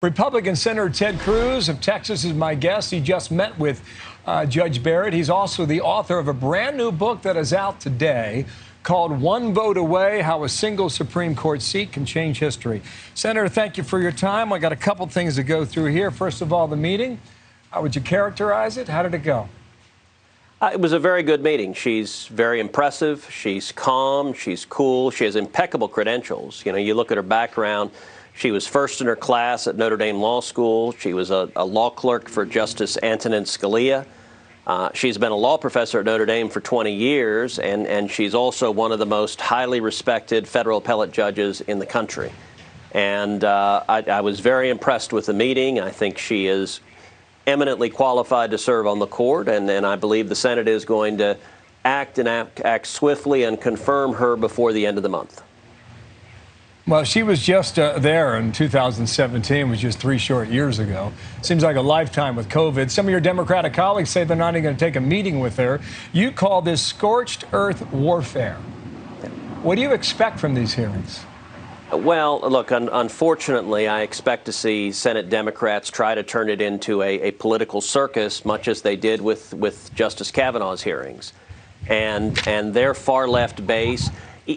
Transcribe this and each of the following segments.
Republican Senator Ted Cruz of Texas is my guest. He just met with Judge Barrett. He's also the author of a brand new book that is out today called One Vote Away, How a Single Supreme Court Seat Can Change History. Senator, thank you for your time. I got a couple things to go through here. First of all, the meeting. How would you characterize it? How did it go? It was a very good meeting. She's very impressive. She's calm. She's cool. She has impeccable credentials. You know, you look at her background. She was first in her class at Notre Dame Law School. She was a law clerk for Justice Antonin Scalia. She's been a law professor at Notre Dame for 20 years, and she's also one of the most highly respected federal appellate judges in the country. And I was very impressed with the meeting. I think she is eminently qualified to serve on the court, and I believe the Senate is going to act swiftly and confirm her before the end of the month. Well, she was just there in 2017, which is 3 short years ago. Seems like a lifetime with COVID. Some of your Democratic colleagues say they're not even going to take a meeting with her. You call this scorched earth warfare. What do you expect from these hearings? Well, look, unfortunately, I expect to see Senate Democrats try to turn it into a political circus, much as they did with Justice Kavanaugh's hearings. And their far-left base,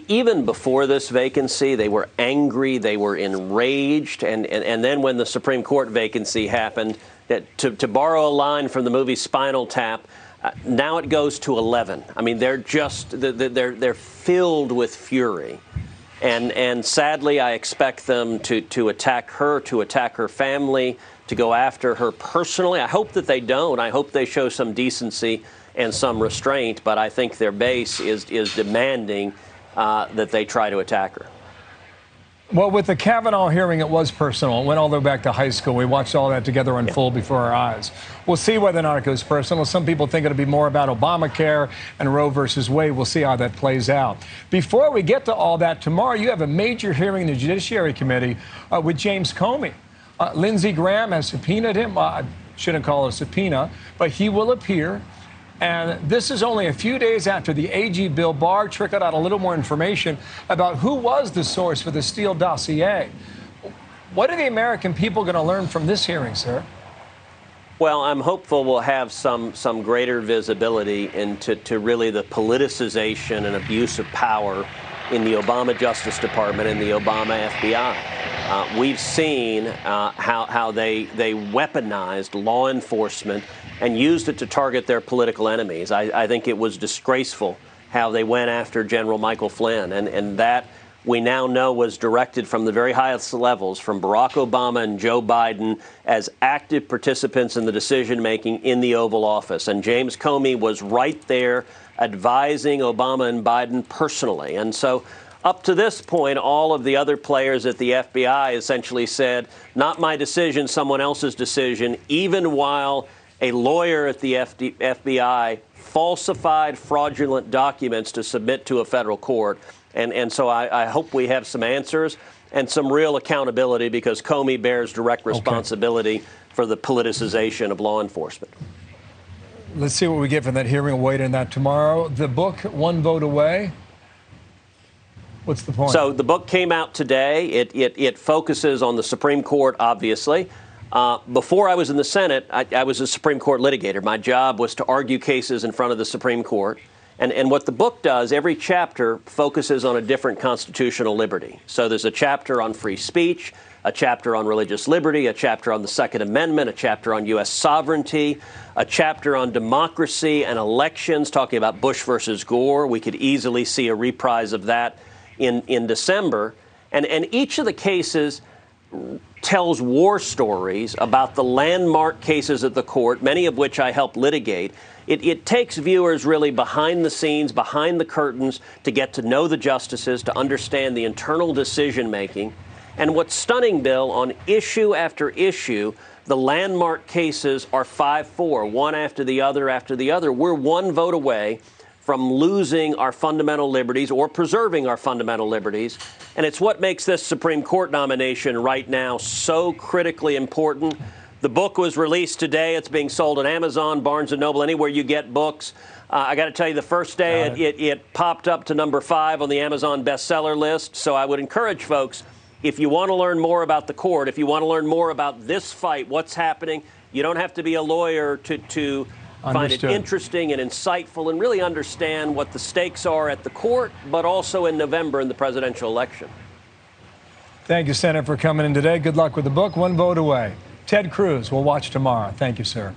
even before this vacancy, they were angry, they were enraged, and then when the Supreme Court vacancy happened, to borrow a line from the movie Spinal Tap, now it goes to 11. I mean, they're filled with fury. And sadly, I expect them to attack her family, to go after her personally. I hope that they don't. I hope they show some decency and some restraint, but I think their base is demanding that they try to attack her. Well, with the Kavanaugh hearing, it was personal. It went all the way back to high school. We watched all that together unfold before our eyes. We'll see whether or not it goes personal. Some people think it'll be more about Obamacare and Roe versus Wade. We'll see how that plays out. Before we get to all that, tomorrow you have a major hearing in the Judiciary Committee with James Comey. Lindsey Graham has subpoenaed him. I shouldn't call it a subpoena, but he will appear. And this is only a few days after the AG Bill Barr trickled out a little more information about who was the source for the Steele dossier. What are the American people going to learn from this hearing, sir? Well, I'm hopeful we'll have some greater visibility into really the politicization and abuse of power in the Obama Justice Department and the Obama FBI. We've seen how they weaponized law enforcement and used it to target their political enemies. I think it was disgraceful how they went after General Michael Flynn, and that we now know was directed from the very highest levels, from Barack Obama and Joe Biden, as active participants in the decision-making in the Oval Office. And James Comey was right there advising Obama and Biden personally. And so up to this point, all of the other players at the FBI essentially said, not my decision, someone else's decision, even while a lawyer at the FBI falsified fraudulent documents to submit to a federal court. And so I hope we have some answers and some real accountability, because Comey bears direct responsibility for the politicization of law enforcement. Let's see what we get from that hearing. We'll wait on that tomorrow. The book, One Vote Away. What's the point? So the book came out today. It focuses on the Supreme Court, obviously. Before I was in the Senate, I was a Supreme Court litigator. My job was to argue cases in front of the Supreme Court. And what the book does, every chapter focuses on a different constitutional liberty. So there's a chapter on free speech, a chapter on religious liberty, a chapter on the Second Amendment, a chapter on U.S. sovereignty, a chapter on democracy and elections, talking about Bush versus Gore. We could easily see a reprise of that in December. And each of the cases tells war stories about the landmark cases at the court, many of which I helped litigate. It takes viewers really behind the scenes, behind the curtains, to get to know the justices, to understand the internal decision-making. And what's stunning, Bill, on issue after issue, the landmark cases are 5-4, one after the other after the other. We're one vote away from losing our fundamental liberties or preserving our fundamental liberties. And it's what makes this Supreme Court nomination right now so critically important. The book was released today. It's being sold on Amazon, Barnes & Noble, anywhere you get books. I got to tell you, the first day it popped up to number 5 on the Amazon bestseller list. So I would encourage folks, if you want to learn more about the court, if you want to learn more about this fight, what's happening, you don't have to be a lawyer to find it interesting and insightful and really understand what the stakes are at the court, but also in November in the presidential election. Thank you, Senator, for coming in today. Good luck with the book. One vote away. Ted Cruz, we'll watch tomorrow. Thank you, sir.